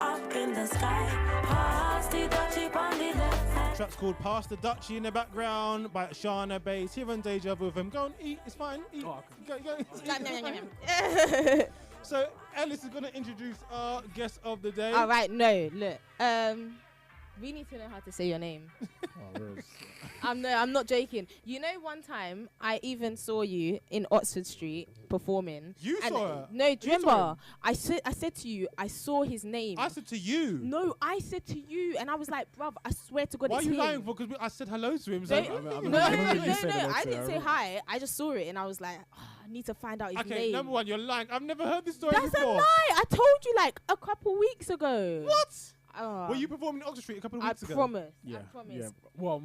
up in the sky. Pass the dutchie on the left hand. Track's called Past the Dutchie in the background by Shana Bass. Here on Deja Vu with him. Go and eat, it's fine. Eat. Oh, Go. Yum. So Alice is going to introduce our guest of the day. All right, no, look. We need to know how to say your name. I'm not joking. You know, one time I even saw you in Oxford Street performing. You saw her? No, do you remember? I said to you, I saw his name. I said to you. No, I said to you, and I was like, bruv, I swear to God, Why are it's you him. lying for? Because I said hello to him. No, I didn't say hi. I just saw it, and I was like, I need to find out his name. Okay, number one, you're lying. I've never heard this story That's before. a lie. I told you like a couple weeks ago. What? Were you performing in Oxford Street a couple of weeks ago? I promise. Yeah. Well,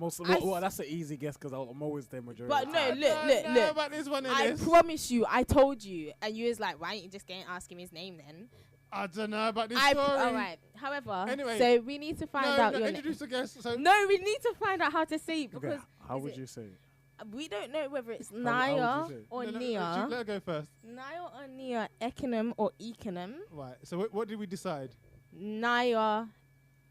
that's an easy guess because I'm always there majority. But no, look. About this one, I promise you, I told you, and you was like, why don't you just go and ask him his name then? I don't know about this story. All right. However, anyway, so we need to find out your introduce the guest. So no, we need to find out how to say it because how would you say it? We don't know whether it's Nia or Nia. Let her go first. Nia or Nia Ekanem or Ekenem. Right. So what did we decide? Nia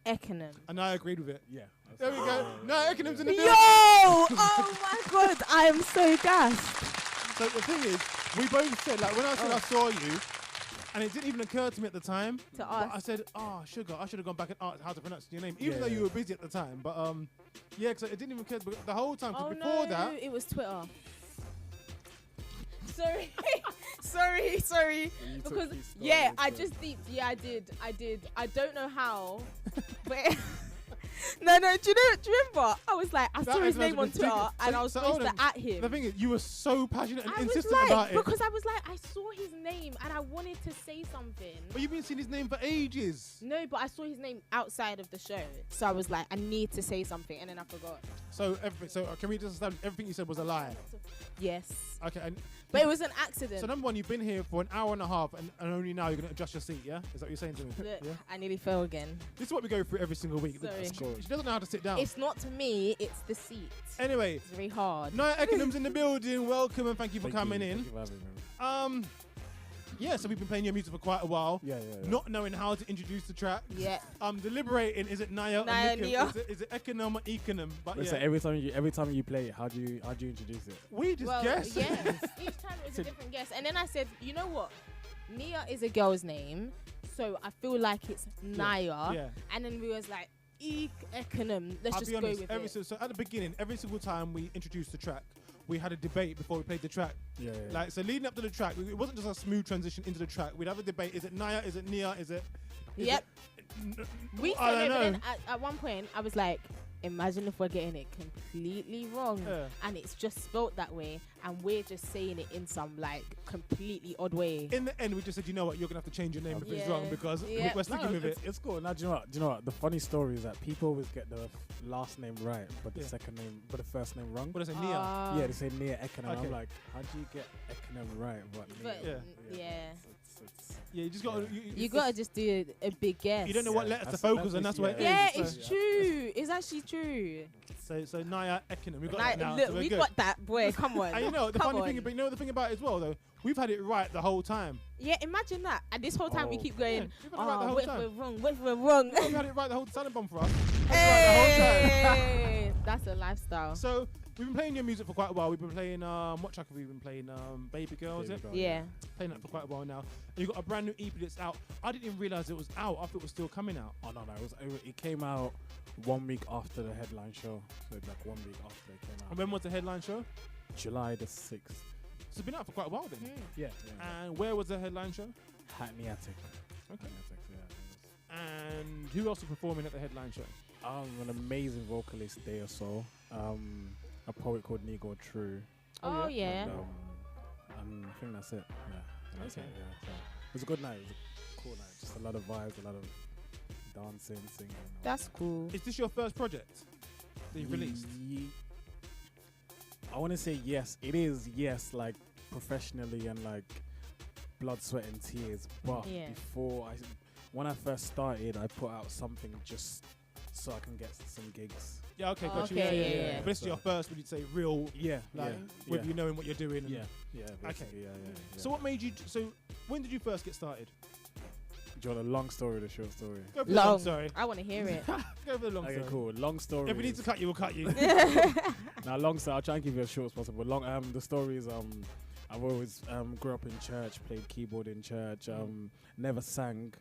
Ekanem. And I agreed with it. Yeah. There we go. Nia Ekanem's in the building. Yo! Oh my God! I am so gassed. So the thing is, we both said, like, when I said I saw you, and it didn't even occur to me at the time. To us. I said, sugar, I should have gone back and asked how to pronounce your name, even though you were busy at the time. But yeah, because it didn't even occur the whole time. Because before that, it was Twitter. Sorry. Because I just deeped. Yeah, I did. I don't know how, but no. Do you remember? I was like, I saw his name on Twitter, and I was supposed to at him. The thing is, you were so passionate and I insistent was like, about it. Because I was like, I saw his name, and I wanted to say something. But you've been seeing his name for ages. No, but I saw his name outside of the show, so I was like, I need to say something, and then I forgot. So can we just establish everything you said was a lie? Yes. Okay. But it was an accident. So number one, you've been here for an hour and a half, and only now you're going to adjust your seat, yeah? Is that what you're saying to me? Look, yeah? I nearly fell again. This is what we go through every single week. Sorry. She doesn't know how to sit down. It's not to me, it's the seat. Anyway. It's very hard. Nia Ekanem's in the building. Welcome and thank you for coming in. Thank you for having me. Yeah, so we've been playing your music for quite a while. Yeah. Not knowing how to introduce the track. Yeah. Deliberating, is it Nia or Nia? Is it Ekenem or Ekenem? But Listen, every time you play it, how do you introduce it? We just guess. Yes. Each time it's a different guess. And then I said, you know what? Nia is a girl's name, so I feel like it's Nia. Yeah. And then we was like, Ekanem. Let's just go with it. So at the beginning, every single time we introduced the track, we had a debate before we played the track. Yeah. Like, so leading up to the track, it wasn't just a smooth transition into the track. We'd have a debate. Is it Nia? Is it Nia? Is it? Yep. We I don't know. then at one point, I was like, imagine if we're getting it completely wrong and it's just spelt that way and we're just saying it in some like completely odd way. In the end, we just said, you know what, you're going to have to change your name if it's wrong because we're sticking with it. It's cool. Now, do you know what? The funny story is that people always get the last name right, but the second name, but the first name wrong. What is it, Nia? Yeah, they say Nia Ekanem. Okay. I'm like, how do you get Ekanem right? But you just got you got to just do a big guess. You don't know what letters to focus on, that's what it is. Yeah, it's true. It's actually true. So Nia Ekanem, we've got that now. Look, we got that, boy. Come on. And you know the funny thing, but you know the thing about it as well, though, we've had it right the whole time. Yeah, imagine that. And this whole time we keep going. What if we're wrong? What if we're wrong? We've had it right the whole time. Bomb for us. Hey, that's a lifestyle. So we've been playing your music for quite a while. We've been playing what track have we been playing? Baby Girl, is it? Yeah. Playing that for quite a while now. And you got a brand new EP that's out. I didn't even realize it was out. I thought it was still coming out. Oh no, it came out 1 week after the headline show. So like 1 week after it came out. And when was the headline show? July the 6th. So it's been out for quite a while then. Yeah. And where was the headline show? Hackney Attic. Okay. Hackney Attic, yeah. And who else was performing at the headline show? An amazing vocalist, Day or So. A poet called Nigo True. Oh yeah. And I think that's it. Yeah. Okay. So it was a good night. It was a cool night. Just a lot of vibes, a lot of dancing, singing. That's cool. Is this your first project that you've released? I want to say yes. It is, yes, like professionally and like blood, sweat and tears. But when I first started, I put out something just so I can get some gigs. Yeah, okay, got you. Yeah. But this is your first, would you say, real, with you knowing what you're doing? Yeah, Okay. Yeah. So what made you, so when did you first get started? Do you want a long story or a short story? Go for the long story. I want to hear it. Go for the long story. Okay, cool. Long story. If we need to cut you, we'll cut you. Now, long story. I'll try and keep it as short as possible. The story is I've always grew up in church, played keyboard in church, never sang,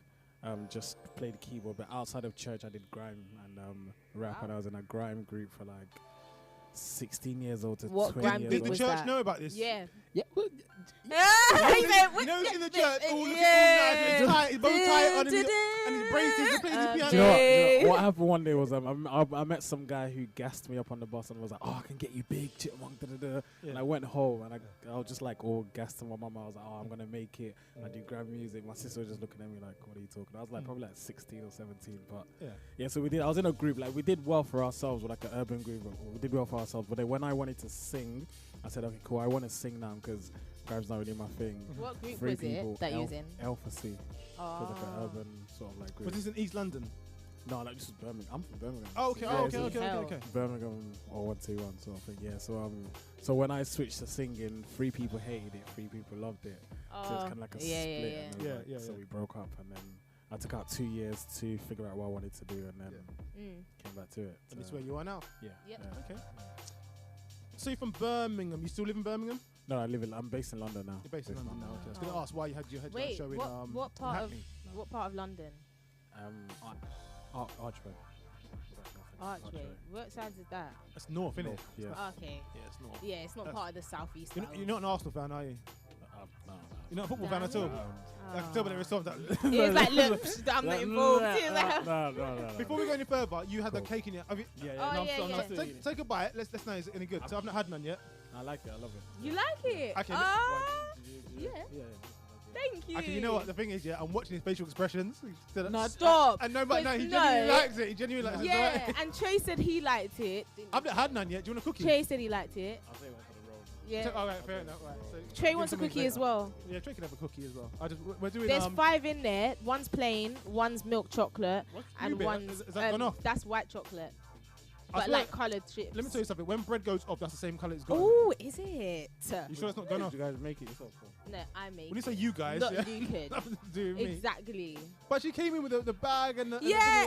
just played the keyboard. But outside of church, I did grime and rap, and I was in a grime group for like 16 years old to 20 years old. Did the church know about this? Yeah. Yeah. You know he's in the church, all looking all nice, his bow tie on and his braces, he plays the piano. Do you know what happened one day was I met some guy who gassed me up on the bus and was like, oh, I can get you big, chipmunk, da-da-da. Yeah. And I went home and I was just like all gassed to my mum. I was like, oh, I'm going to make it. I do grime music. My sister was just looking at me like, what are you talking? I was like probably like 16 or 17. But yeah, so I was in a group, like we did well for ourselves, like an urban group. We did well for ourselves. But then when I wanted to sing, I said, okay, cool, I want to sing now because grime's not really my thing. What group was it that you was in? Alpha C. Oh. Like an urban sort of like group. Was this in East London? No, like this is Birmingham. I'm from Birmingham. Oh, okay. Birmingham or 121 sort of thing. Yeah. So when I switched to singing, 3 people hated it, 3 people loved it. So it's kind of like a split. Yeah. So we broke up, and then I took out 2 years to figure out what I wanted to do, and then came back to it. And it's where you are now. Yeah. Okay. So you're from Birmingham. You still live in Birmingham? No, I'm based in London now. You're based in London now. Okay. I was going to ask why you had your head show in what part of London? Archway. Archway. What side is that? That's north, isn't it? Yeah. Okay. Yeah, it's north. Yeah, it's not part of the southeast. You're not an Arsenal fan, are you? No. You're not a football fan at all? I can tell by the response that... It's like, look, I'm not involved. No. Before we go any further, you had that cake in your... Yeah. Take a bite. Let's know, is it any good? So I've not had none yet. I like it. I love it. You like it? Okay. Yeah. Thank you. Okay, you know what? The thing is, I'm watching his facial expressions. Stop. And he genuinely likes it. He genuinely likes it. Yeah, and Trey said he liked it. I've not had none yet. Do you want a cookie? Trey said he liked it. I'll take one for the roll. Yeah. All right, fair enough. Right. So Trey wants a cookie as well. Yeah, Trey can have a cookie as well. We're doing. There's 5 in there. One's plain, one's milk chocolate, and one's is that gone off? That's white chocolate. But like coloured chips. Let me tell you something. When bread goes off, that's the same colour it's got. Oh, is it? You sure it's not gone off? You guys make it yourself? No, I make it. When you say you guys, not Lukan. Nothing to do with me. Exactly. But she came in with the bag and the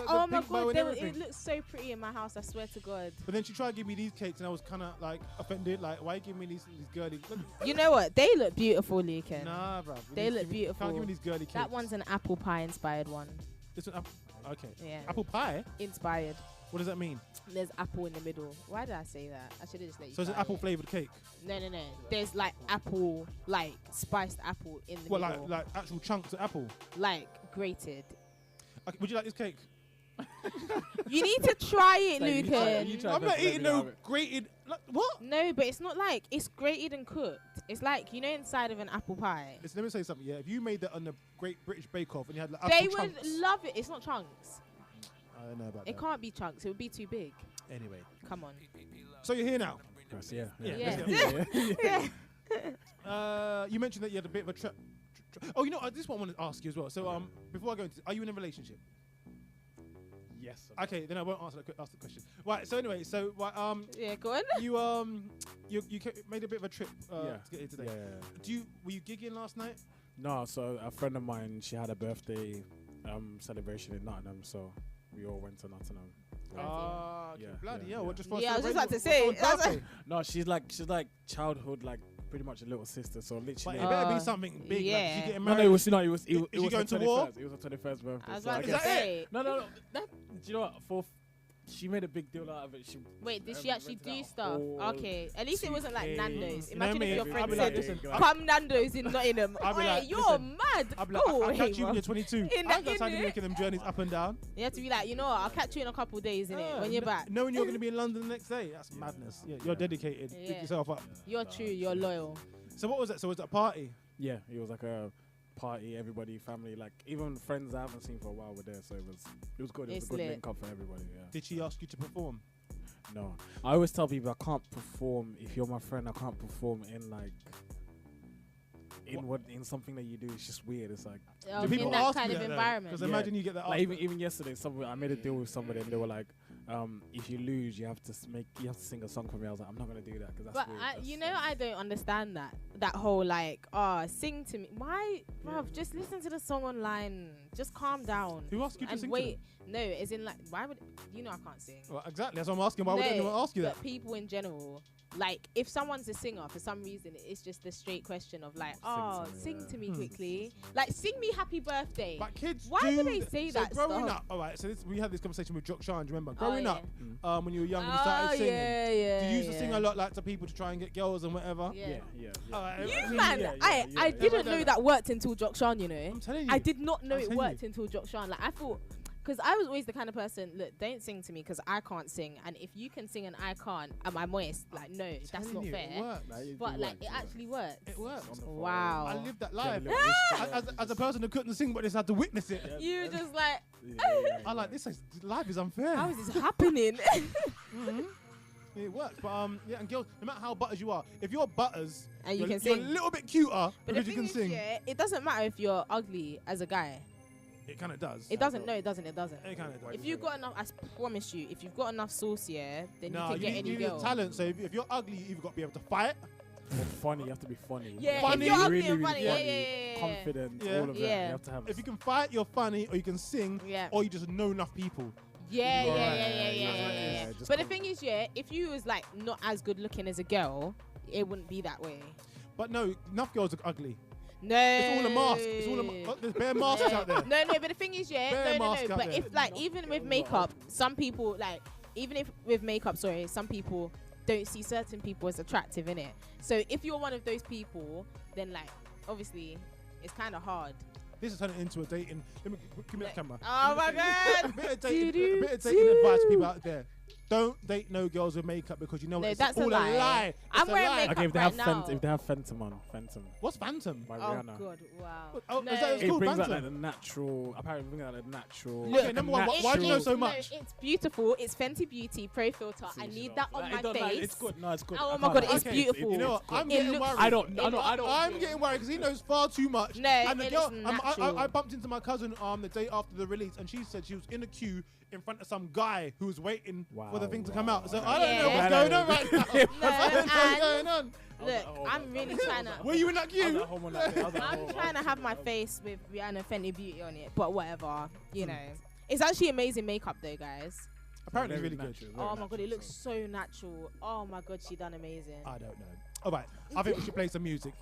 oh my pink bow god, and it looks so pretty in my house. I swear to God. But then she tried to give me these cakes, and I was kind of like offended. Like, why are you giving me these girly? You know what? They look beautiful, Lukan. Nah, bruv. They look beautiful. Can't give me these girly cakes. That one's an apple pie inspired one. This one, okay. Yeah. Apple pie. Inspired. What does that mean? There's apple in the middle. Why did I say that? I should have just let you. So it's an apple flavored cake. No. There's like apple, like spiced apple in the middle. What, like actual chunks of apple? Like grated. Okay, would you like this cake? You need to try it, Lukan. I'm not eating no grated. Like, what? No, but it's not like it's grated and cooked. It's like, you know, inside of an apple pie. Listen, let me say something. Yeah, if you made that on the Great British Bake Off and you had like apple chunks, they would love it. It's not chunks. I don't know about that. It can't be chunks. It would be too big. Anyway, come on. So you're here now. Yeah. You mentioned that you had a bit of a trip. Oh, you know, this one I wanted to ask you as well. So before I go into, are you in a relationship? Yes. Okay, then I won't ask the question. Right. So anyway, yeah, go on. You made a bit of a trip to get here today. Yeah. Were you gigging last night? No. So a friend of mine, she had a birthday celebration in Nottingham, so we all went to Nottingham. Bloody hell! What just for I was just about to say. No, she's like childhood, like pretty much a little sister. So literally, but it better be something big. Yeah. Like, she getting married. No, it was going to war? It was her 21st birthday. I was so about to say. No. Do you know what? She made a big deal out of it. Wait, did she actually do stuff? Okay, at least it wasn't like Nando's. Imagine No, if your me, friend I'll be said, like, "Come Nando's in Nottingham." I'll be like, you're listen, mad. I'll be like, I'll catch you when you're 22. I ain't got time to be making them journeys up and down. You have to be like, you know what? I'll catch you in a couple of days, innit? When you're back. Knowing you're going to be in London the next day, that's madness. Yeah, you're dedicated. Yeah. Pick yourself up. You're true. You're loyal. So what was that? So was that a party? Yeah, it was like a party, everybody, family, like even friends I haven't seen for a while were there, so it was good. It was a good link up for everybody. Yeah. Did she ask you to perform? No, I always tell people I can't perform. If you're my friend, I can't perform in like in something that you do. It's just weird. It's like do people in that ask kind you of that environment. Because imagine you get that. Like even yesterday, I made a deal with somebody and they were like, if you lose, you have to sing a song for me. I was like, I'm not gonna do that because that's weird. I don't understand that whole like, sing to me. Why, bruv? Just listen to the song online. Just calm down. Who asked you to sing? Wait, no, as in like, why would I can't sing? Well, exactly. That's what I'm asking. Why would anyone ask you that? But people in general, like, if someone's a singer for some reason, it's just the straight question of like, sing to me quickly. Like, sing me Happy Birthday. But kids, why do they say that? Growing up, all right. So we had this conversation with Jock Shine. Do you remember? Growing up, when you were young, and you started singing. Do you used to sing a lot, like to people to try and get girls and whatever? Yeah. I didn't know that worked until Jock Shine. You know, I'm telling you, I did not know it worked until Jock Shine. Like, I thought. Because I was always the kind of person, look, don't sing to me because I can't sing. And if you can sing and I can't, am I moist? Like, no, that's not fair. But, like, it actually works. It works. Wow. I lived that life. As a person who couldn't sing but just had to witness it. You just like, I like this. Life is unfair. How is this happening? It works. But, and girls, no matter how butters you are, if you're butters, and you can you're sing. a little bit cuter but because you can sing. It doesn't matter if you're ugly as a guy. It kind of does. It doesn't. No, it doesn't. It doesn't. It kind of does. If you've got enough, I promise you, if you've got enough sauce, then you can get any girl. You need talent. So if you're ugly, you've got to be able to fight. Or funny, you have to be funny. Yeah, funny, if you're ugly really, and really funny, funny, confident, all of that. You have to have. If you can fight, you're funny, or you can sing, or you just know enough people. Yeah. But the thing is, if you was like not as good looking as a girl, it wouldn't be that way. But no, enough girls are ugly. No, it's all a mask. There's bare masks out there. No. But the thing is, no. But if like even with makeup, some people like some people don't see certain people as attractive in it. So if you're one of those people, then like obviously it's kind of hard. This is turning into a dating. Give me that camera. Oh my god! A bit of dating advice to people out there. Don't date no girls with makeup because you know it's that's all a lie. I'm wearing makeup if they right have now. if they have Phantom on, Phantom. What's Phantom? By Oh Rihanna. god, wow. Oh, No. is that It called brings out Phantom? like the natural. Apparently, brings out the natural. Look, okay, number one, why do you know so No, much? it's beautiful. It's Fenty Beauty Pro Filter. I need that on my face. It's good. No, it's good. Oh my god, it's beautiful. You know what? I'm getting worried. I don't. I'm getting worried because he knows far too much. No, and the it girl, looks natural. I bumped into my cousin the day after the release, and she said she was in a queue in front of some guy who was waiting for the thing to come out. So I don't know what's going on right now. I don't know what's going on. Look, I'm really trying to. Were you in that queue? I'm trying to have my face with Rihanna Fenty Beauty on it, but whatever, you know. It's actually amazing makeup though, guys. Apparently it's really good. Oh my god, it looks so natural. Oh my god, she done amazing. I don't know. All right, I think we should play some music.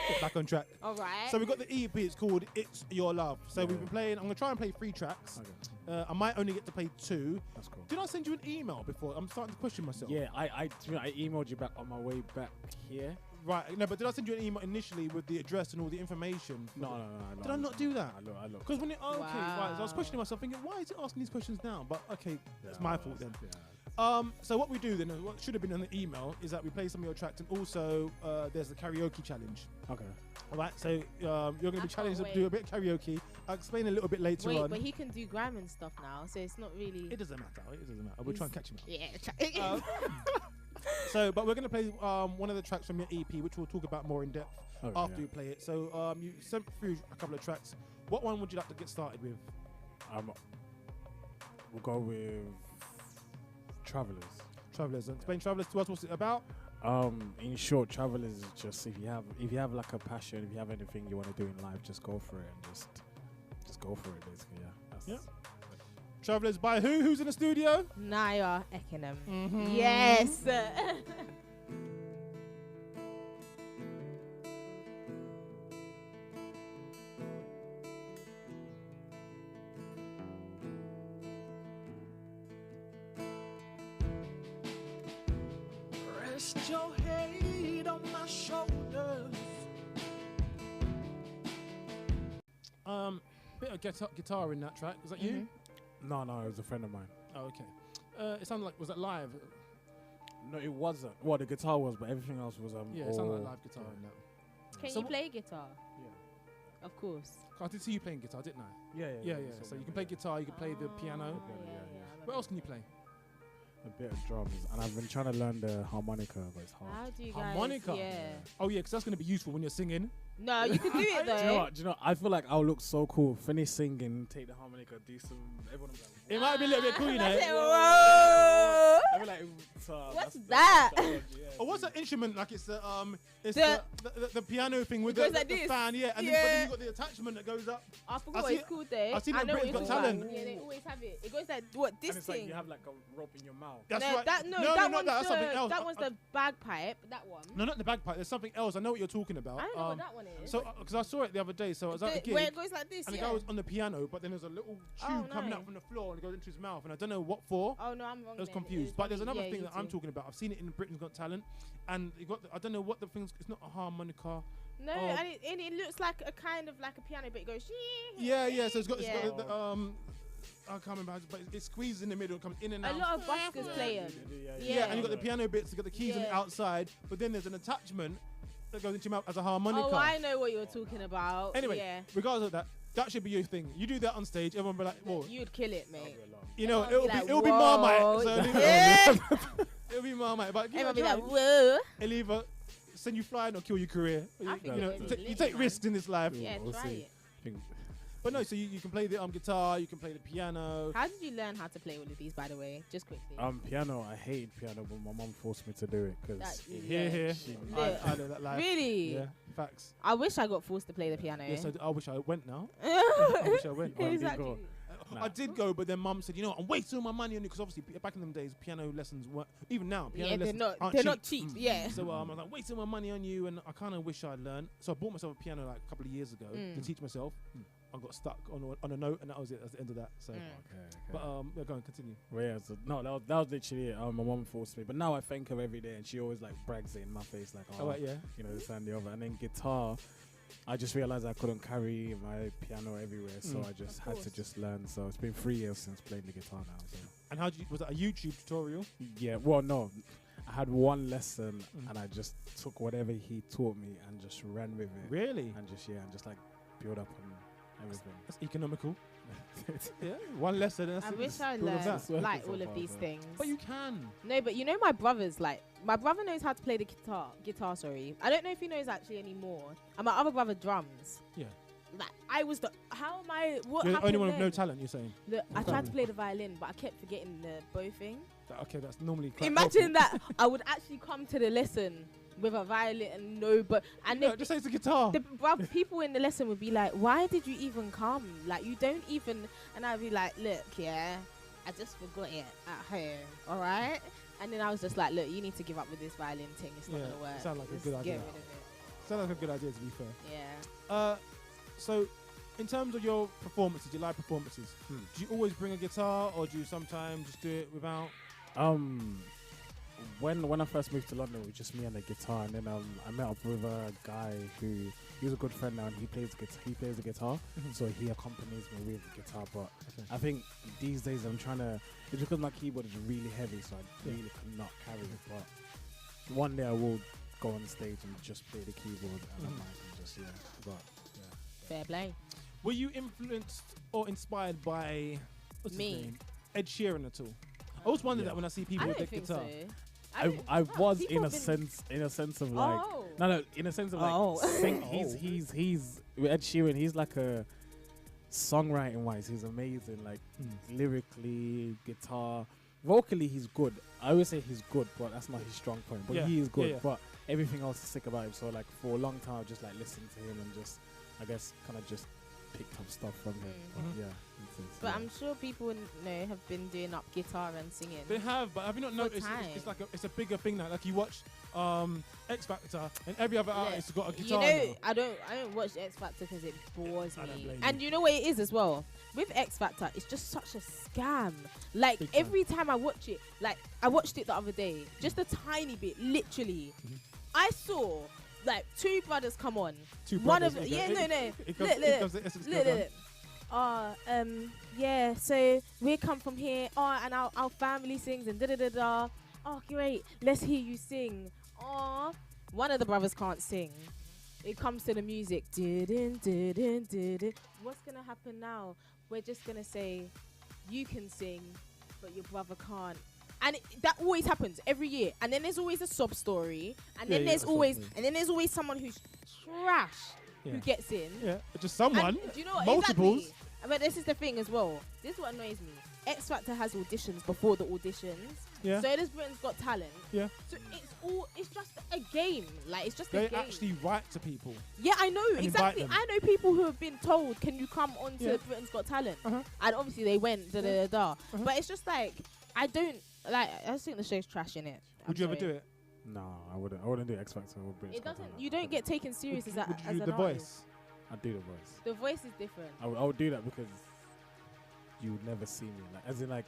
Get back on track. All right. So we got the EP. It's called "It's Your Love." So we've been playing. I'm gonna try and play 3 tracks. Okay. I might only get to play 2. That's cool. Did I send you an email before? I'm starting to question myself. Yeah, I emailed you back on my way back here. Right. No, but did I send you an email initially with the address and all the information? No. Did I not do that? I look. Because when right. So I was questioning myself, thinking, why is it asking these questions now? But okay, it's my fault then. Yeah. So what we do then, what should have been in the email, is that we play some of your tracks, and also there's the karaoke challenge. Okay. All right. So you're going to be challenged to do a bit of karaoke. I'll explain a little bit later on. But he can do grime and stuff now, so it's not really. It doesn't matter. We'll try and catch him out. Yeah. But we're going to play one of the tracks from your EP, which we'll talk about more in depth after you play it. So you sent through a couple of tracks. What one would you like to get started with? We'll go with Travelers. Travelers. Explain Travelers to us. What's it about? In short, Travelers is just if you have like a passion, if you have anything you want to do in life, just go for it and just go for it. Basically, yeah. Travelers by who? Who's in the studio? Nia Ekanem. Mm-hmm. Yes. Rest your head on my shoulders. Bit of guitar in that track. Was that you? No, it was a friend of mine. Oh, okay. It sounded like, was that live? No, it wasn't. Well, the guitar was, but everything else was it sounded like live guitar in that. Can you play guitar? Yeah. Of course. I did see you playing guitar, didn't I? Yeah. So you can play guitar, you can play the piano. Yeah. What else can you play? a bit of drums, and I've been trying to learn the harmonica, but it's hard. How do you guys? Harmonica? Yeah. Oh yeah, because that's going to be useful when you're singing. No, you can do it though. Do you know what? I feel like I'll look so cool. Finish singing, take the harmonica, do some. Everyone will be like, It might be a little bit cool, you know. Whoa. I'll be like, What's that's that? Or what's that instrument? Like it's the The piano thing with goes the like this. fan, yeah. And Yeah. then you've got the attachment that goes up. I forgot I what see it's called there. I've seen I it in know what Britain's it's Got called. Talent. Yeah, they always have it. It goes like what this And it's thing. like you have like a rope in your mouth. That's no, right. that no, that not one's that. That's something else. That one's the bagpipe. That one. No, not the bagpipe. There's something else. I know what you're talking about. I don't know what that one is. So, because I saw it the other day, so I was at a gig, Where it goes like this. and the Yeah. guy was on the piano, but then there's a little tube coming nice. out from the floor and it goes into his mouth, and I don't know what for. Oh no, I'm wrong. I was then. confused. It's But there's probably- another thing you that I'm too. talking about. I've seen it in Britain's Got Talent, and you got. I don't know what the thing's. It's not a harmonica. No, and it looks like a kind of like a piano, but it goes. Yeah. So it's got. Yeah. It's got I can't remember, but it squeezes in the middle, comes in and A out. lot of buskers play them. Yeah, and you got the piano bits, you got the keys on the Yeah. outside, but then there's an attachment that goes into your mouth as a harmonica. Oh, I know what you're talking about. Anyway, yeah. regardless of that, that should be your thing. You do that on stage, everyone will be like, whoa. You'd kill it, mate. You know, Everyone it'll be be like, Marmite. whoa. So Yeah. it'll be Marmite. But give it a Everyone be try. like, whoa. It'll either send you flying or kill your career. I You think know, it'll be you lit, take man. risks in this life. Yeah, we'll try see. it. Think- But no, so you can play the guitar, you can play the piano. How did you learn how to play all of these, by the way? Just quickly. Piano. I hated piano, but my mum forced me to do it because Here. Yeah. I know that life. Really? Yeah, facts. I wish I got forced to play the piano. Yes, I wish I went now. I wish I went. Why did you Exactly. go? Nah. I did go, but then mum said, you know what, I'm wasting all my money on it because obviously back in them days, piano lessons weren't, even now, piano Yeah, they're lessons not. aren't They're cheap. not cheap. Yeah. So I was like, wasting my money on you, and I kind of wish I'd learned. So I bought myself a piano like a couple of years ago to teach myself. I got stuck on a note, and that was it. That's the end of that. So, Okay. but yeah, go on, continue. Well, yeah, so, no, that was literally it. My mum forced me, but now I thank her every day, and she always like brags it in my face, like, Oh, right, yeah. you know, this and the other. And then guitar, I just realized I couldn't carry my piano everywhere, so I just had to just learn. So it's been 3 years since playing the guitar now. So. And how did you? Was that a YouTube tutorial? Yeah, well, no, I had one lesson, and I just took whatever he taught me and just ran with it. Really? And just like build up on everything. That's economical. Yeah, one lesson. And that's I it. wish I All of learned that. like So all of far, these so. things. But you can. No, but you know my brother's like my brother knows how to play the guitar. Sorry, I don't know if he knows actually anymore. And my other brother drums. Yeah. Like I was the. How am I? What You're the happened only one with then? no talent. You're saying. Look, I Okay. tried to play the violin, but I kept forgetting the bow thing. Okay, that's normally. Quite Imagine that I would actually come to the lesson with a violin and no, but and No, the, just say it's a guitar. the people in the lesson would be like, "Why did you even come? Like you don't even." And I'd be like, "Look, yeah, I just forgot it at home. All right." And then I was just like, "Look, you need to give up with this violin thing. It's not Yeah, gonna work. sound like a Just good get idea. rid of it." Sounds like a good idea, to be fair. Yeah. So, in terms of your performances, your live performances, do you always bring a guitar, or do you sometimes just do it without? When I first moved to London, it was just me and the guitar, and then I met up with a guy who he's a good friend now, and he plays the guitar, so he accompanies me with the guitar. But I think these days I'm trying to. It's because my keyboard is really heavy, so I really cannot carry it. But one day I will go on stage and just play the keyboard and I might just Fair play. Were you influenced or inspired by what's his Me. name? Ed Sheeran at all? I always wonder that when I see people I with don't their think guitar. so. I was people in a have been- sense of like Oh. no in a sense of like Oh. he's with Ed Sheeran, he's like a songwriting wise he's amazing, like lyrically, guitar, vocally he's good. I always say he's good, but that's not his strong point, but he is good. Yeah. But everything else is sick about him, so like for a long time I just like listened to him and just I guess kind of just picked up stuff from him. But yeah, But I'm sure people have been doing up guitar and singing. They have, but have you not For noticed? time. It's like it's a bigger thing now. Like you watch X Factor, and every other artist has got a You guitar. know, now. I don't watch X Factor because it bores I don't me. blame And you. you know what it is as well? With X Factor, it's just such a scam. Like Big time. every time I watch it, like I watched it the other day, just a tiny bit, literally. I saw like 2 brothers come on. Two One brothers, of it yeah, goes- no. it goes- Look, it goes the Essex look, Club, look. Yeah, so we come from here. Oh, and our family sings and da da da da. Oh, great. Let's hear you sing. Oh, one of the brothers can't sing. It comes to the music. Didn't. What's gonna happen now? We're just gonna say, you can sing, but your brother can't. And that always happens every year. And then there's always a sob story. And then there's always someone who's trash who gets in. Yeah, just someone. And do you know what? Multiples. Exactly. But this is the thing as well. This is what annoys me. X Factor has auditions before the auditions. Yeah. So does Britain's Got Talent. Yeah. So it's just a game. Like, it's just a game. They actually write to people. Yeah, I know. Exactly. Them. I know people who have been told, can you come on to Britain's Got Talent? And obviously they went, But it's just like, I just think the show's trash in it. Would you ever do it? No, I wouldn't. I wouldn't do X Factor or British. It doesn't. You don't get taken serious as an Would you do The Voice? I'd do The Voice. The Voice is different. I would do that because you would never see me. Like, as in, like,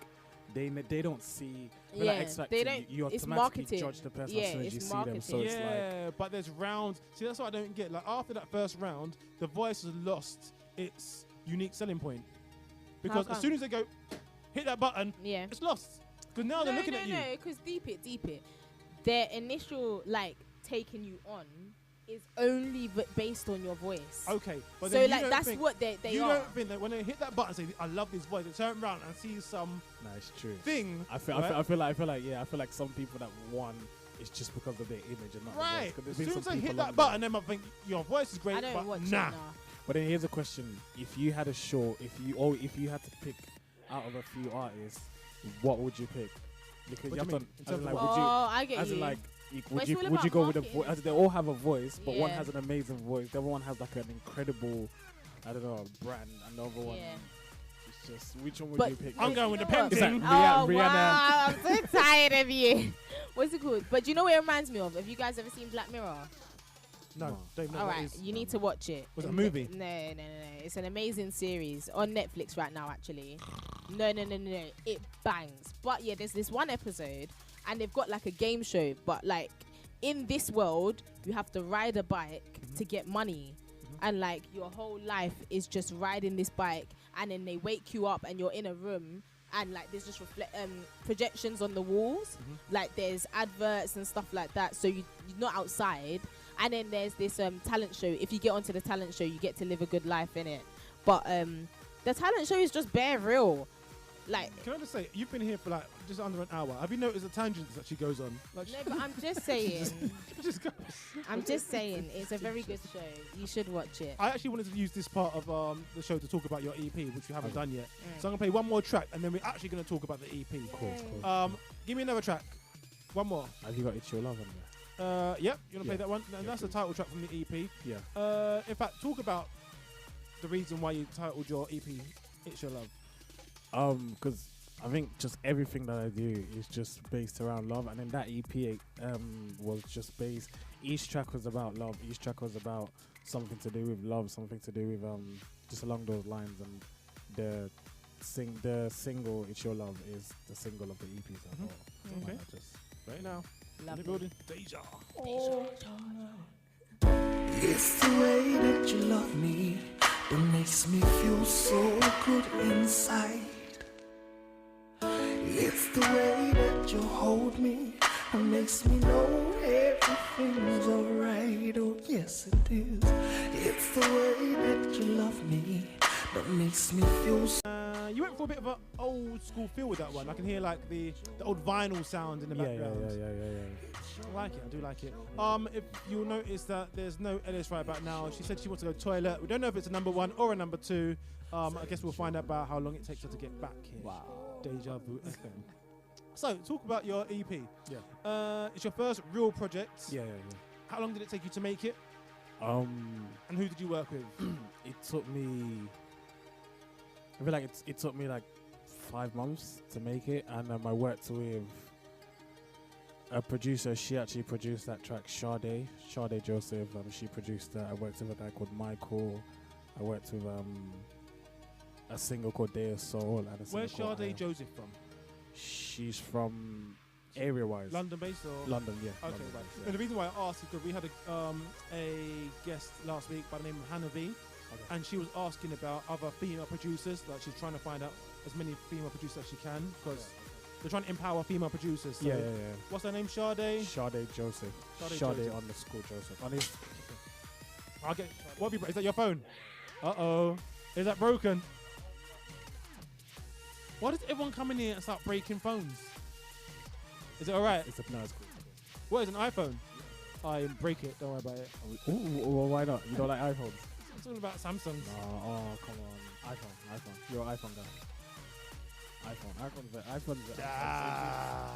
they don't see. Yeah, like X Factor, they don't. You It's automatically marketing. judge the person Yeah, as soon as it's you see marketing. them. So it's like, Yeah, but there's rounds. See, that's what I don't get. Like, after that first round, The Voice has lost its unique selling point. Because as soon as they go, hit that button, it's lost. Because now they're looking at you. No, because deep it. Their initial, like, taking you on is only based on your voice. Okay, but so then like that's what they you are. don't think that when they hit that button, say, "I love this voice," they turn around and see some. no, it's true. Thing. I feel like some people that won it's just because of their image and not right. The voice. As soon as they hit that button, then I think your voice is great. I don't but watch nah. it now. But then here's a question: if you had a show, if you had to pick out of a few artists, what would you pick? Because you have to. I get you. Like, would you go with a voice? As they all have a voice, but one Yeah. has an amazing voice. The other one has like an incredible, I don't know, brand. Another one, Yeah. it's just which one would But you pick? I'm going with the You know what? painting. It's like Oh Rihanna. wow! I'm so tired of you. What's it called? But do you know what it reminds me of? Have you guys ever seen Black Mirror? No, don't even know All what right, it is. you need to watch it. Was it a movie? No. It's an amazing series on Netflix right now, actually. No. It bangs. But yeah, there's this one episode, and they've got like a game show. But like in this world, you have to ride a bike to get money, and like your whole life is just riding this bike. And then they wake you up, and you're in a room. And like there's just projections on the walls, like there's adverts and stuff like that. So you're not outside. And then there's this talent show. If you get onto the talent show, you get to live a good life in it. But the talent show is just bare real. Like, can I just say, you've been here for like just under an hour. Have you noticed the tangents that she goes on? Like, no, but I'm just saying. just goes. I'm just saying, it's a very good show. You should watch it. I actually wanted to use this part of the show to talk about your EP, which we haven't done yet. So I'm gonna play one more track, and then we're actually gonna talk about the EP. Cool. Give me another track. One more. Have you got It's Your Love on there? Yep. You wanna play that one? And that's the title track from the EP. Yeah. In fact, talk about the reason why you titled your EP "It's Your Love." Because I think just everything that I do is just based around love, and then that EP was just based. Each track was about love. Each track was about something to do with love, something to do with just along those lines. And the single "It's Your Love" is the single of the EP. So Okay. just Right now. Love In it. the building. Deja. It's the way that you love me that makes me feel so good inside. It's the way that you hold me that makes me know everything's alright. Oh yes it is. It's the way that you love me that makes me feel so. You went for a bit of an old school feel with that one. I can hear like the old vinyl sound in the background. Yeah. I like it. I do like it. If you'll notice that there's no Ellis right about now. She said she wants to go toilet. We don't know if it's a number one or a number two. I guess we'll find out about how long it takes her to get back here. Wow. Deja Vu FM. So, talk about your EP. Yeah. It's your first real project. Yeah. How long did it take you to make it? And who did you work with? It took me. I feel like it took me like 5 months to make it, and I worked with a producer. She actually produced that track, Sade Joseph. She produced that. I worked with a guy called Michael. I worked with a single called Day of Soul. And a Where's single called Sade Joseph from? She's from area-wise. London based or? London, yeah. Okay, London right. based, yeah. And the reason why I asked is because we had a guest last week by the name of Hannah V. Okay. And she was asking about other female producers. Like she's trying to find out as many female producers as she can because they're trying to empower female producers. So Yeah. what's her name? Sade? Sade Joseph. Sade Sade Joseph. underscore Joseph. On his I'll get. What have you? Is that your phone? Is that broken? Why does everyone come in here and start breaking phones? Is it alright? It's a no, it's cool. What is an iPhone? I break it. Don't worry about it. Well, why not? You don't like iPhones? It's all about Samsungs. Oh, come on. iPhone. You're an iPhone guy. iPhone's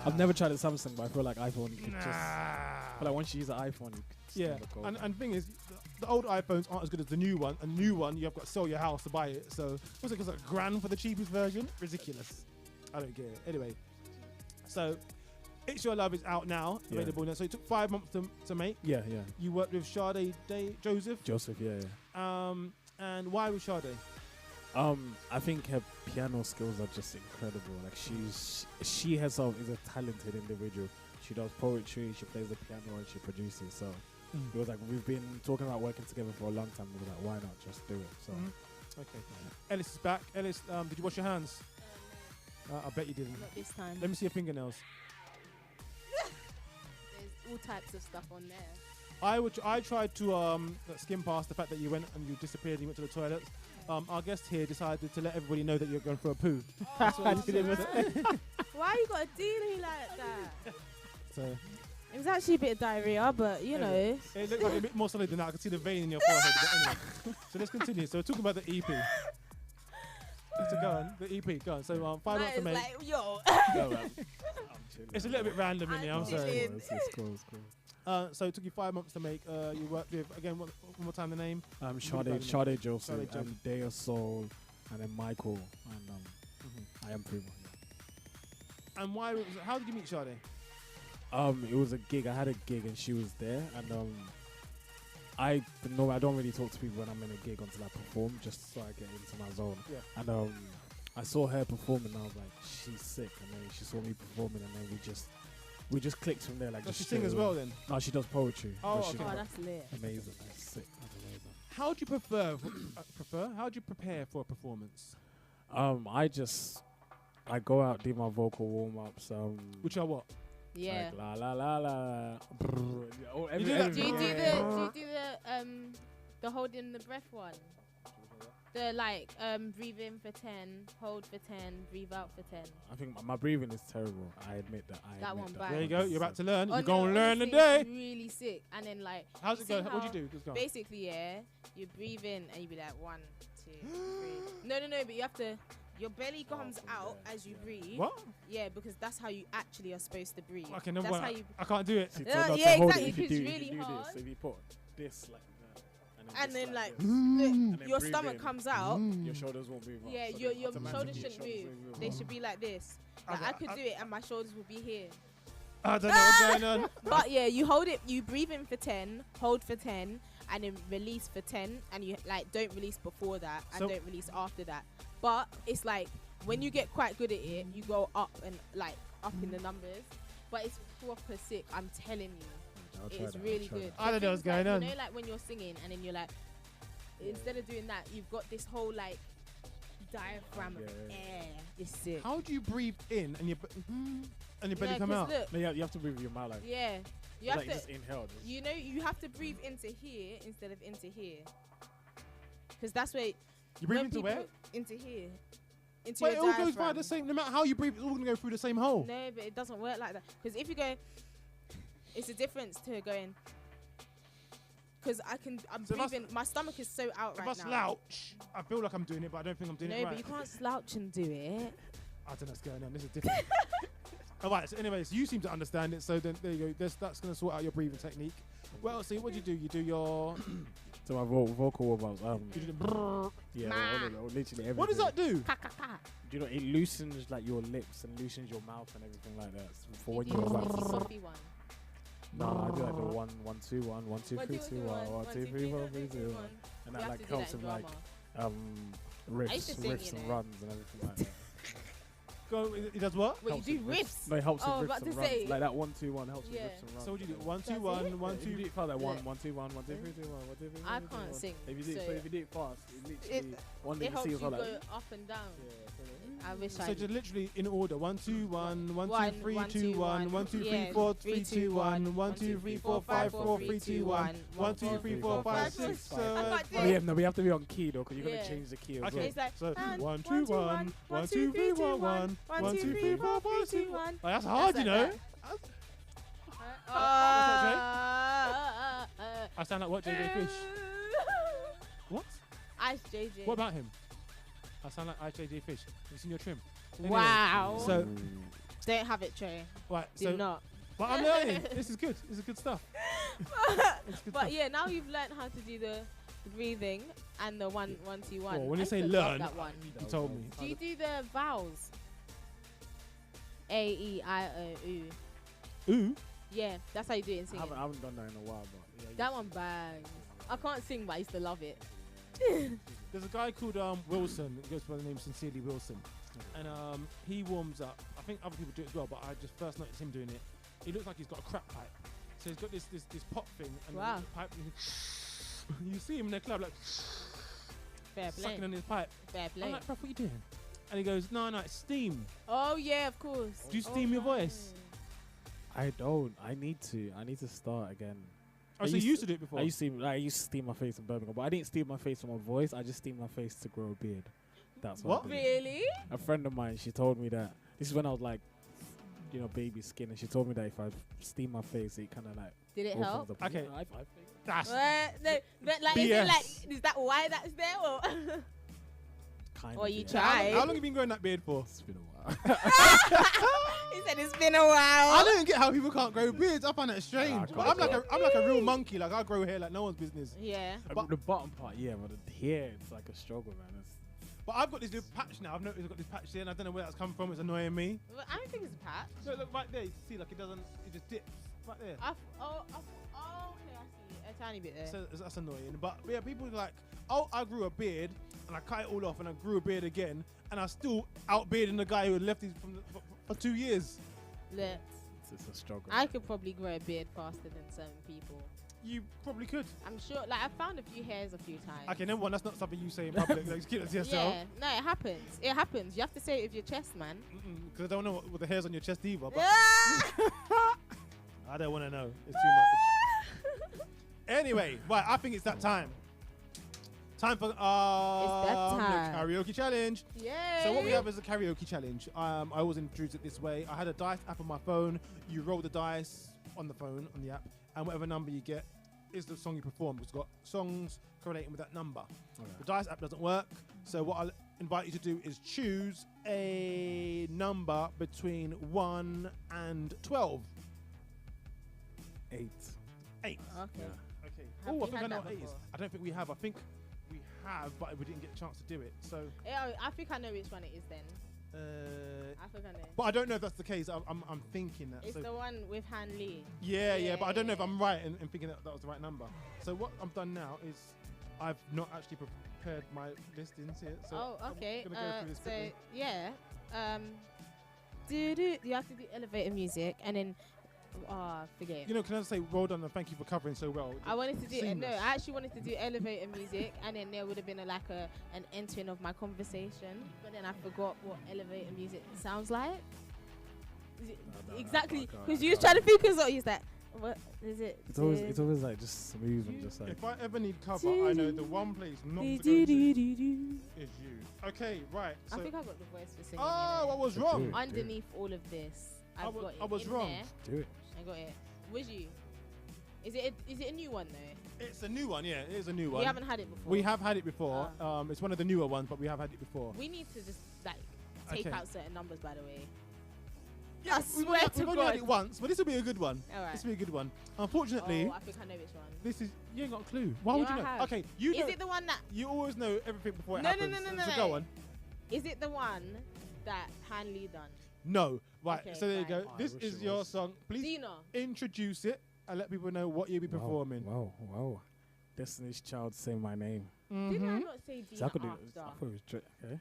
I've never tried a Samsung, but I feel like iPhone you could just. I feel like once you use an iPhone, you could yeah. And the thing is, the old iPhones aren't as good as the new one. And the new one, you have got to sell your house to buy it. So what's it? It's like £1,000 for the cheapest version. Ridiculous. I don't get it. Anyway, so It's Your Love is out now, available now. So it took 5 months to make. Yeah. You worked with Sade Joseph. Yeah. And why with Sade? I think her piano skills are just incredible. Like she herself is a talented individual. She does poetry, she plays the piano, and she produces. So it was like we've been talking about working together for a long time. We were like, why not just do it? So okay. Ellis is back. Ellis, did you wash your hands? I bet you didn't. Not this time. Let me see your fingernails. There's all types of stuff on there. I tried to skim past the fact that you went and you disappeared and you went to the toilet. Our guest here decided to let everybody know that you're going for a poo. That's what he did. Why you got to do me like that? So it was actually a bit of diarrhea, but you know. It looked like a bit more solid than that. I could see the vein in your forehead. But anyway. So let's continue. So we're talking about the EP. So go on, the EP, go on. So 5 months to make. Like, yo. It's a little bit random in here, I'm sorry. It's cool. So it took you 5 months to make. You worked with, again, one more time the name? Sade Joseph, and Daya Soul, and then Michael, and I Am Primo. Yeah. And why? How did you meet Sade? It was a gig. I had a gig and she was there, and I don't really talk to people when I'm in a gig until I perform, just so I get into my zone. Yeah. And I saw her performing, and I was like, she's sick. And then she saw me performing, and then we just clicked from there. Like, does she sing as well then? No, she does poetry. Oh, okay. That's lit. Amazing. That's sick. That's amazing. How do you How do you prepare for a performance? I go out, do my vocal warm ups. Which are what? Yeah. Like, la la la la. Do you do the holding the breath one? The breathe in for 10, hold for 10, breathe out for 10. I think my breathing is terrible. I admit that. There you go. You're about to learn. You're going to learn honestly, today. It's really sick. And then how's it go? What do you do? Just go. Basically, you breathe in and you be like 1, 2, 3. No, but you have to. Your belly comes out as you breathe. What? Yeah, because that's how you actually are supposed to breathe. Okay, no, that's how you. I can't do it. Yeah, exactly. It's really hard. So if you put this like that. And then look, your stomach comes out. Your shoulders won't move. Yeah, so your shoulders shouldn't move. They should be like this. I could do it, and my shoulders will be here. I don't know what's going on. But yeah, you hold it. You breathe in for 10, hold for 10, and then release for 10. And you don't release before that, and don't release after that. But it's like when you get quite good at it, you go up and up in the numbers. But it's proper sick. I'm telling you. It's really good. I don't know what's going on. You know, when you're singing and then you're instead of doing that, you've got this whole diaphragm of air. It's sick. How do you breathe in and your belly come out? No, you have to breathe with your mouth. Yeah, you have to just inhale. You know, you have to breathe into here instead of into here, because that's where you breathe into where? Into here. Into Wait, your it all diaphragm. goes by the same. No matter how you breathe, it's all gonna go through the same hole. No, but it doesn't work like that. Because if you go. It's a difference to going, because I'm breathing. My stomach is so out right now. If I slouch, I feel like I'm doing it, but I don't think I'm doing it right. No, but you can't slouch and do it. I don't know what's going on. This is different. All right. So anyways, you seem to understand it. So then there you go. That's going to sort out your breathing technique. Well, see, what do you do? You do your. So my vocal warm-ups. You do the literally everything. What does that do? Do you know, it loosens your lips and loosens your mouth and everything like that. So for when you go back. Sophie one. No, I do the 1, 1, 2, 1, 1, 2, 3, 2, 1, 1, 2, 3, 4, 3, 2, 1. And that helps him riffs and runs and everything like that. He does what? Wait, you do riffs? No, it helps with riffs and runs. Like that 1, 2, 1 helps with riffs and runs. So what do you do? 1, 2, 1, 1, 2. If you do it fast, like 1, 1, 2, 1, 1, 2, 3, 2, 1, 1, 2, 3, 1. I can't sing. If you do it fast, it literally one day it you helps see you it's all go like. up and down. I wish I. So just literally in order: 1, 2, 1, 1, 2, 3, 1, 2, 1, 1, 2, 3, 4, 3, 2, 1, 1, 2, 3, 4, 5, 4, 3, 2, 1, 1, 2, 3, 4, 5, 6, 7. No, we have to be on key though, because you're gonna change the key as well. It's like so 1, 2, 1, 1, 2, 3, 4, 1, 1, 2, 3, 4, 5, 6, 1. That's hard, you know. I sound like what, JJ Fish? What? Ice JJ. What about him? I sound like Ice JJ Fish. Have you seen your trim? Anyway, Wow. So, don't have it, Trey. right. Do So, not. but I'm learning. This is good. This is good stuff. But yeah, now you've learned how to do the breathing and the 1 1 2 1. Well, when you I say used to love learn, that one. you told me. Do you do the vowels? A E I O U. Ooh. Yeah, that's how you do it in singing. I haven't done that in a while, but yeah. That one bangs. I can't sing, but I used to love it. There's a guy called Wilson. He goes by the name Sincerely Wilson, and he warms up. I think other people do it as well, but I just first noticed him doing it. He looks like he's got a crack pipe. So he's got this pop thing and Wow. the pipe. You see him in the club like Fair play. sucking on his pipe. Fair play. I'm like, bruv, what are you doing? And he goes, no, it's steam. Oh yeah, of course. Do you steam your voice? I don't. I need to start again. Oh, so you used to do it before? I used to steam my face in Birmingham, but I didn't steam my face for my voice. I just steamed my face to grow a beard. That's what. I did. Really? A friend of mine, she told me that. This is when I was like, baby skin, and she told me that if I steam my face, it kind of like. Did it help? Okay. I think. That's No, but like, is that why that's there, or? Kind or of, you yeah. tried? How long have you been growing that beard for? It's been a while. He said it's been a while. I don't get how people can't grow beards. I find that strange. I But I'm like a real monkey. Like I grow hair like no one's business. Yeah. But- The bottom part, yeah, but the hair, it's like a struggle, man. But I've got this little patch now. I've noticed I've got this patch here, and I don't know where that's come from. It's annoying me. Well, I don't think it's a patch. Look right there. You can see like it doesn't. It just dips right there. Okay, I see. A tiny bit there. So that's annoying. But yeah, people are like, oh, I grew a beard and I cut it all off, and I grew a beard again, and I still outbearding the guy who had left his for 2 years. Look, It's a struggle. I could probably grow a beard faster than some people. You probably could. I'm sure. Like I found a few hairs a few times. Okay, number one, that's not something you say in public. Like, just keep it to yourself. Yeah, no, it happens. It happens. You have to say it with your chest, man. Because I don't know what the hairs on your chest either. But Yeah. I don't want to know. It's too much. Anyway, right, I think it's that time. Time for It's that time. the karaoke challenge. Yay. So what we have is a karaoke challenge. I always introduce it this way. I had a dice app on my phone. You roll the dice on the phone, on the app, and whatever number you get is the song you perform. It's got songs correlating with that number. Okay. The dice app doesn't work, so what I'll invite you to do is choose a number between 1 and 12. 8. Okay. Okay. Yeah. Okay. Have Oh, we I think I had know that what 8 is. before? I don't think we have. I think we have, but we didn't get a chance to do it. So. Yeah, I think I know which one it is then. I think I know. But I don't know if that's the case. I'm thinking that. It's So the one with Han Lee. yeah, but I don't know if yeah. I'm right in thinking that was the right number. So what I've done now is I've not actually prepared my listings here. So Oh, okay. I'm gonna go through this So quickly. yeah, you have to do elevator music and then forget it. You know, can I just say well done and thank you for covering so well. I wanted to do Seamless. I actually wanted to do elevator music, and then there would have been an entering of my conversation, but then I forgot what elevator music sounds like. No, Exactly, I can't, because I you was can't. trying to think of use that. What is it? It's always like just smooth and just like. If I ever need cover, I know the one place not to go to is you. Okay, right. I So think I got the voice for singing. I was Good wrong. dude. Underneath all of this, I've got it. I was in wrong. there. Do it. I got it. Was you? Is it a new one though? It's a new one, yeah. It is a new one. We haven't had it before. We have had it before. It's one of the newer ones, but we have had it before. We need to just take Okay. out certain numbers, by the way. Yeah, I swear to we've only had God. it once, but this will be a good one. All right. This will be a good one. Unfortunately, Oh, I think I know which one. this is you ain't got a clue. Why Yeah, would you I know? have. Okay, you know. Is it the one that? You always know everything before it No, no, happens. no, no, So no, go no. on. Is it the one that Han Lee done? No. Right. Okay, so there you fine. go. Oh, I This wish is it your was. song. Please Dina. introduce it and let people know what you'll be performing. Wow. Destiny's Child, say my name. Did I Mhm. not say Dina So I could do. after? I thought it was okay.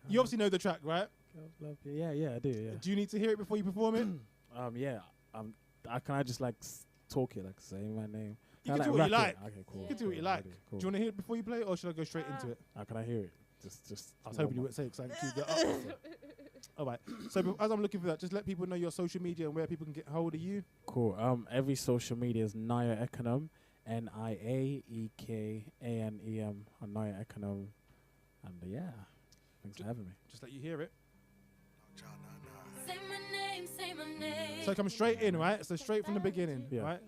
You obviously know the track, right? Yeah, I do. Yeah. Do you need to hear it before you perform it? Yeah. Can I just like talk it, like say my name? You I, can do what you rap it? like. Okay, cool. You can do what you cool, like. I cool. Do you want to hear it before you play it, or should I go straight into it? Can I hear it? Just. I was hoping you would say it because I queued it up. All right. So as I'm looking for that, just let people know your social media and where people can get hold of you. Cool. Every social media is Nia Ekanem, NIA EKENEM, on Nia Ekanem, and thanks for having me. Just let you hear it. Say my name, say So come straight in, right? So straight from the beginning, right?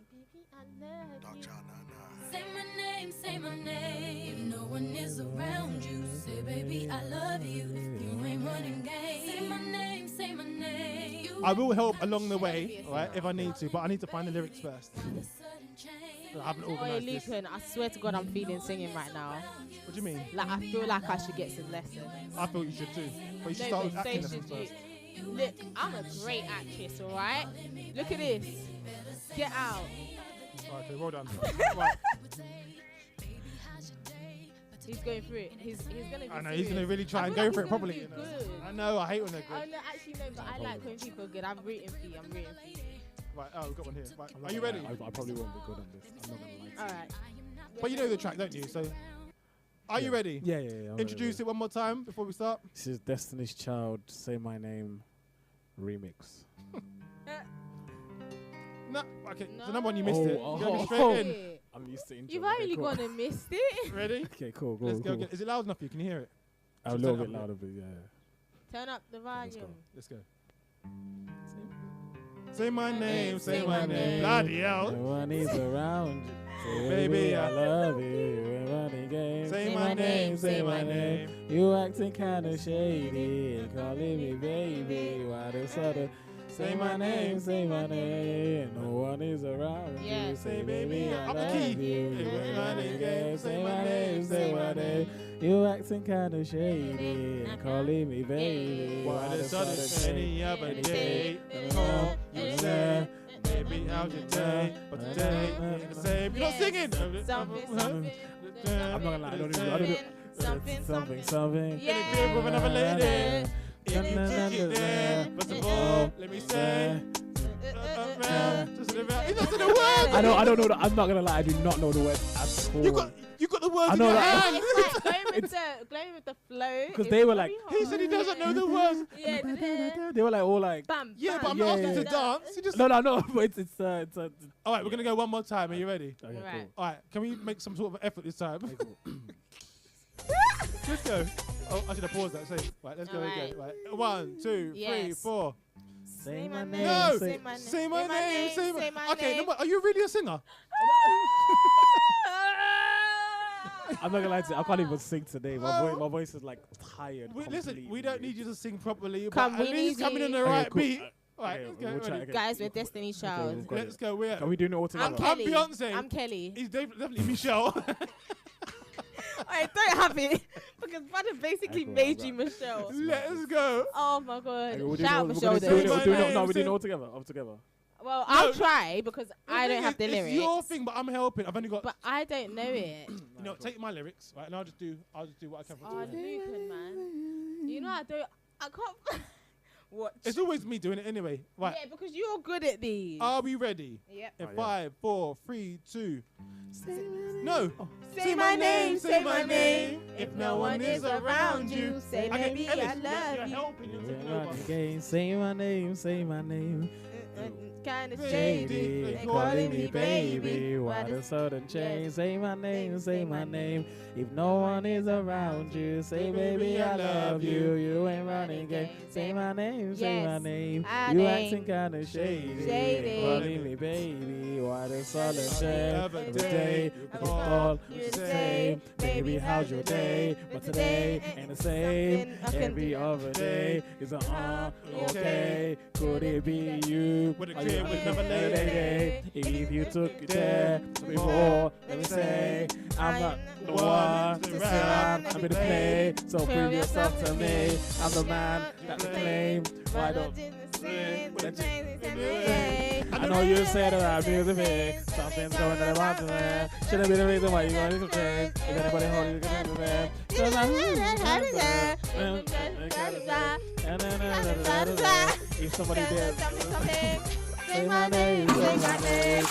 Say my name. If no one is around you, say, baby, I love you. If you ain't running game, say my name, say my name. I will help along the way, right, if I need to, but I need to find the lyrics first. I haven't organised this. Lukan, I swear to God, I'm feeling singing right now. What do you mean? Like, I feel like I should get some lessons. I thought you should too. But you should No, start but with acting so lessons should you. first. Look, I'm a great actress, alright? Look at this. Get out. Alright, okay, well done. Right. He's going through it. He's gonna. I know, he's going to really try and go for it properly. You know. Good. I know, I hate when they're Oh good. no, actually no, but I like when people are good. I'm rooting for you. Right, oh, we've got one here. Right, are you ready? I probably won't be good on this. I'm not going to lie. Alright. But you know the track, don't you? So, are you ready? Yeah. I'm Introduce it one more time before we start. This is Destiny's Child, Say My Name remix. No, okay, so number one, you missed it. Oh, You're going oh. straight in. I'm used to intro. You've okay, only cool. gone and missed it. Ready? Okay, cool. Let's go again. Is it loud enough for you? Can you hear it? A Just little turn it bit up a louder, but yeah. Turn up the volume. Let's go. Say my name, say my name. Bloody hell. No one is around you. Say, Baby, I love you. We're running games. Say my name, say my name. You acting kinda shady and calling me baby. Why the sudden? Say my name, say my name. No one is around Yeah. you. Say baby, I Up the love key. you. We're We're running games. Say my name, say my name. You acting kinda shady and calling me baby. Why the sudden any other day? Call you say, baby, how's your day? But today ain't the same. You're not singing. I'm not gonna lie, I don't do something. In a crib with another lady. If you kick it there, first of all, let me say, just around. He doesn't know the words. I don't know. I'm not gonna lie. I do not know the words at all. You got the words I in know your that. hand. It's like going with the flow. Because is they were very like, hard. He said he doesn't know the words. Yeah. they were like all like. Bam. Yeah, bam, but I'm Yeah, not asking yeah. to dance. You just. No. But it's All right, we're gonna go one more time. Are you ready? Okay, Right. All right, can we make some sort of effort this time? cool. Let's go. Oh, I should have paused that. Say, right, let's go All again. Right, 1, 2, 3, Yes. 4. Say my name. No, Say my name. say my name. Say my. Okay, name. no, are you really a singer? I'm not gonna lie to you. I can't even sing today. My voice is like tired. Listen, we don't need you to sing properly, Come, but we at least need coming you. in the Okay, right cool. beat. All right, Okay, let's go. we'll try Ready? again. Guys, we're Destiny's Child. we've got Let's go. We're. Are we doing it all together? I'm I'm Kelly. Beyonce. I'm Kelly. He's definitely Michelle. I don't have it because Brother basically Cool, made right. you Michelle. Let's go. Oh my God. Okay, we're doing Shout out it- we're Michelle gonna then. do it- Say we're my doing it- name, No, we're doing say- it all together. All together. Well, I'll try because I don't have the It's lyrics. your thing, but I'm helping. I've only got. But I don't know it. You know, take my lyrics, right, and I'll just do what I can. Oh, Lukan, man. You know I can't. Watch. It's always me doing it anyway. Right. Yeah, because you're good at these. Are we ready? Yep. In Oh, yeah. 5, 4, 3, 2. No. Say my name, say my name. If no one is around you, say okay, baby, Ellis, I love you're you. helping. You're taking We're over. running games. Say my name. Say my name. Kind of Shady, shady. they They Calling me baby. Why the sudden change? Say my name. Say my name. If no one is around you, say baby I love you. You ain't running game. Say my name. Say my Yes. name. I You name. acting kinda shady. Shady. Calling me baby. Why the sudden change? Every Every day day you you call, call, you you say, say, baby how's your day? But today ain't the same. Something I can Every do. other day is an okay. Could it be you? With a Are crib you with the another lady? If you took it there before, let me say I'm not the one to say I'm in the play. So prove yourself to me. I'm the man that they claim. Why don't I know you said that I'm music me. Something's going on about the man. Shouldn't be the reason why you want to change. If anybody hold you, can do man. If somebody did, say my name, say my name.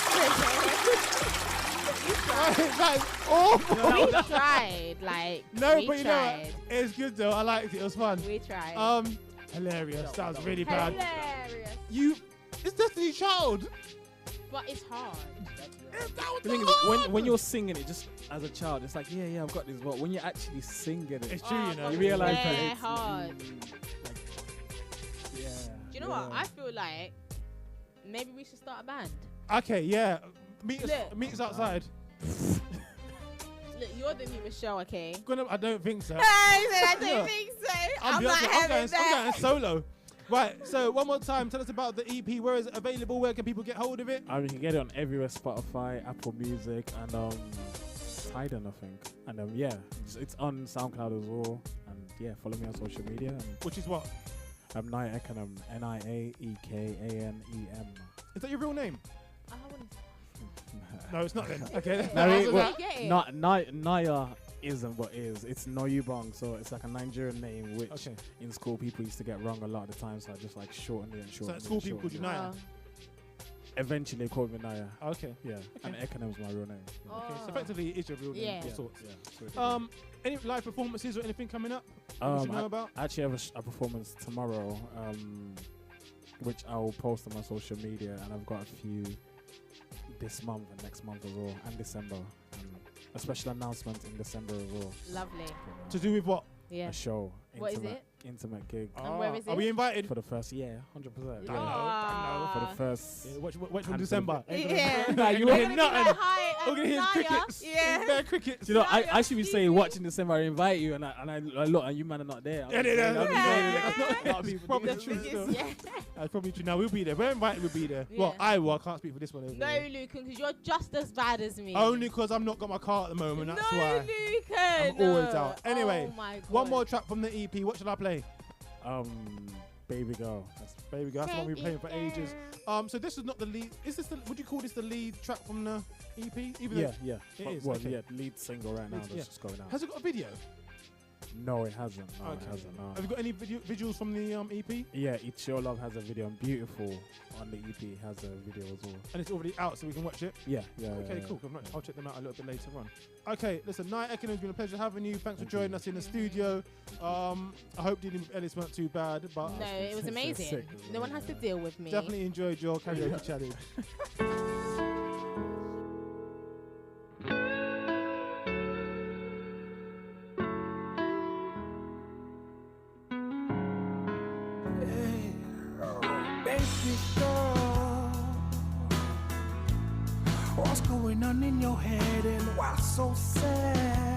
That's awful. We tried, like No, we but you know what? tried. It's good though. I liked it. It was fun. We tried. Hilarious. That was really bad. Hilarious, It's Destiny Child. but it's hard. The thing is, when you're singing it just as a child, it's like, yeah, I've got this. But when you're actually singing it, It's true, you know. you realize yeah, that it's hard. like, yeah. Do you know what? I feel like maybe we should start a band. Okay, yeah. Meet us outside. Look, you're the new Michelle, okay? I don't think so. I don't think so. I'm going solo. Right, so one more time, tell us about the EP. Where is it available? Where can people get hold of it? You can get it on everywhere: Spotify, Apple Music, and Tidal, I think. And yeah, it's on SoundCloud as well. And yeah, follow me on social media. Which is what? I'm Nia Ekanem, NIA EKENEM. Is that your real name? I wouldn't. No, it's not then. Okay. Nia isn't what is. It's Noyubong, so it's like a Nigerian name, which in school people used to get wrong a lot of the time, so I just like shortened it and shortened it. So at school people called you Nia? Eventually they called me Nia. Okay. Yeah. And Ekanem's my real name. Okay. So effectively it is your real name. Yeah. Of sorts. Yeah. Any live performances or anything coming up? You should know about? I actually have a performance tomorrow, which I'll post on my social media, and I've got a few this month and next month as well, and December. A special announcement in December as well. Lovely. To do with what? A show. What is it? Intimate gig. And where is it? Are we invited? For the first, 100%. Yeah. For the first. Watch from December. Yeah. Nah, you won't hear nothing. We're going to hear crickets. Yeah. Bare crickets. You know, I should be saying watch in December, I invite you, and I look, and you man are not there. That's probably true. That's probably true. Now we'll be there. We're invited, we'll be there. Well, I can't speak for this one. No, Lukan, because you're just as bad as me. Only because I'm not got my car at the moment. That's why. Lukan. I'm always out. Anyway, oh my God. One more track from the EP. What should I play? Baby Girl. Baby Girl. That's the one we've been playing for ages. So this is not the lead. Is this would you call this the lead track from the EP? Yeah. It is. Well, lead single right now. That's just going out. Has it got a video? No, it hasn't. No, it hasn't. No. Have you got any visuals from the EP? Yeah, It's Your Love has a video, and Beautiful on the EP has a video as well. And it's already out, so we can watch it? Yeah. Okay, cool. I'll check them out a little bit later on. Okay, listen, Nia Ekanem, it's been a pleasure having you. Thanks for joining us in the studio. I hope dealing with Ellis weren't too bad. But no, it was amazing. No one has to deal with me. Definitely enjoyed your karaoke challenge. What's going on in your head and why so sad?